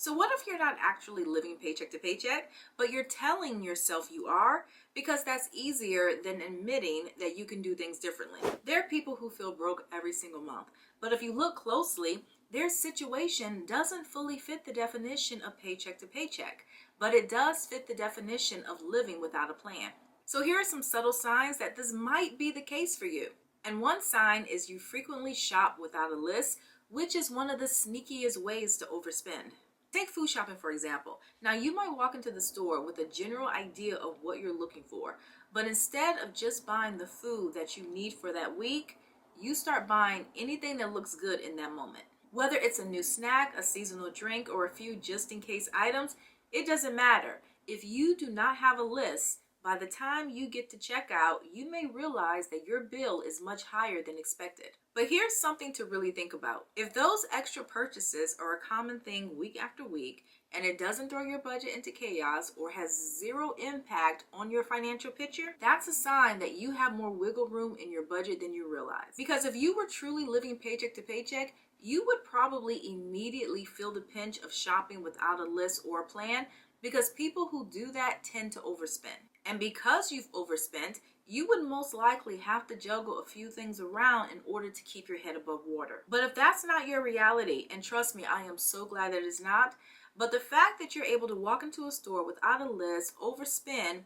So what if you're not actually living paycheck to paycheck, but you're telling yourself you are? Because that's easier than admitting that you can do things differently. There are people who feel broke every single month, but if you look closely, their situation doesn't fully fit the definition of paycheck to paycheck, but it does fit the definition of living without a plan. So here are some subtle signs that this might be the case for you. And one sign is you frequently shop without a list, which is one of the sneakiest ways to overspend. Take food shopping, for example. Now, you might walk into the store with a general idea of what you're looking for, but instead of just buying the food that you need for that week, you start buying anything that looks good in that moment. Whether it's a new snack, a seasonal drink, or a few just-in-case items, it doesn't matter. If you do not have a list, by the time you get to checkout, you may realize that your bill is much higher than expected. But here's something to really think about. If those extra purchases are a common thing week after week, and it doesn't throw your budget into chaos or has zero impact on your financial picture, that's a sign that you have more wiggle room in your budget than you realize. Because if you were truly living paycheck to paycheck, you would probably immediately feel the pinch of shopping without a list or a plan, because people who do that tend to overspend. And because you've overspent, you would most likely have to juggle a few things around in order to keep your head above water. But if that's not your reality, and trust me, I am so glad that it's not, but the fact that you're able to walk into a store without a list, overspend,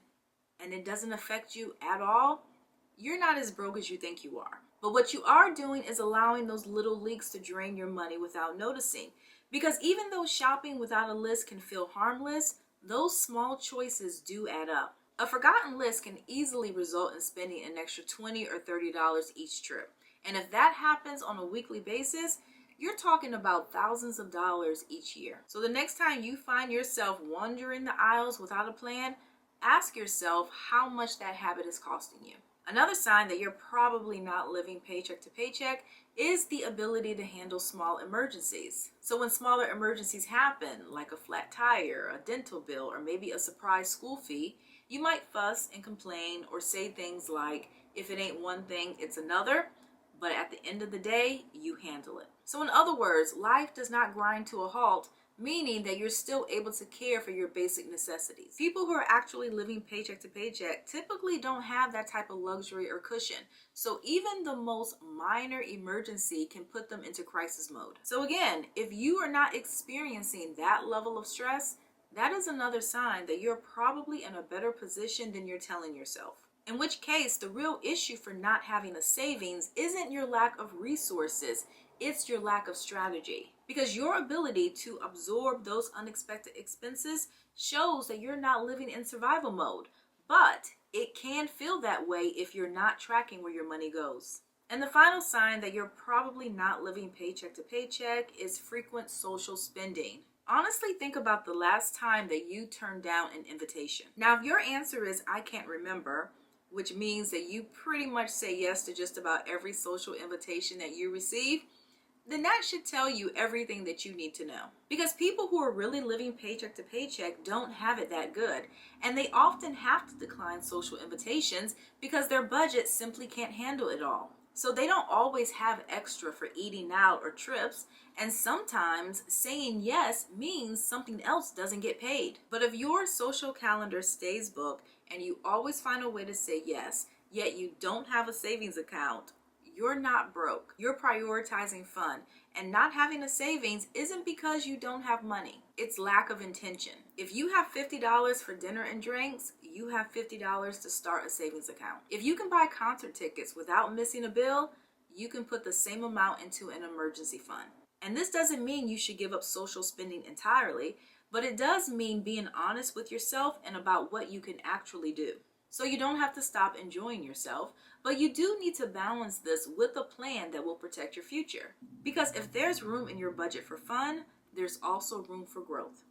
and it doesn't affect you at all, you're not as broke as you think you are. But what you are doing is allowing those little leaks to drain your money without noticing. Because even though shopping without a list can feel harmless, those small choices do add up. A forgotten list can easily result in spending an extra $20 or $30 each trip. And if that happens on a weekly basis, you're talking about thousands of dollars each year. So the next time you find yourself wandering the aisles without a plan, ask yourself how much that habit is costing you. Another sign that you're probably not living paycheck to paycheck is the ability to handle small emergencies. So when smaller emergencies happen, like a flat tire, a dental bill, or maybe a surprise school fee, you might fuss and complain or say things like, if it ain't one thing, it's another, but at the end of the day, you handle it. So in other words, life does not grind to a halt, meaning that you're still able to care for your basic necessities. People who are actually living paycheck to paycheck typically don't have that type of luxury or cushion. So even the most minor emergency can put them into crisis mode. So again, if you are not experiencing that level of stress, that is another sign that you're probably in a better position than you're telling yourself. In which case, the real issue for not having a savings isn't your lack of resources, it's your lack of strategy. Because your ability to absorb those unexpected expenses shows that you're not living in survival mode. But it can feel that way if you're not tracking where your money goes. And the final sign that you're probably not living paycheck to paycheck is frequent social spending. Honestly, think about the last time that you turned down an invitation. Now, if your answer is, I can't remember, which means that you pretty much say yes to just about every social invitation that you receive, then that should tell you everything that you need to know. Because people who are really living paycheck to paycheck don't have it that good, and they often have to decline social invitations because their budget simply can't handle it all. So they don't always have extra for eating out or trips, and sometimes saying yes means something else doesn't get paid. But if your social calendar stays booked and you always find a way to say yes, yet you don't have a savings account, you're not broke. You're prioritizing fun. And not having a savings isn't because you don't have money. It's lack of intention. If you have $50 for dinner and drinks, you have $50 to start a savings account. If you can buy concert tickets without missing a bill, you can put the same amount into an emergency fund. And this doesn't mean you should give up social spending entirely, but it does mean being honest with yourself and about what you can actually do. So you don't have to stop enjoying yourself, but you do need to balance this with a plan that will protect your future. Because if there's room in your budget for fun, there's also room for growth.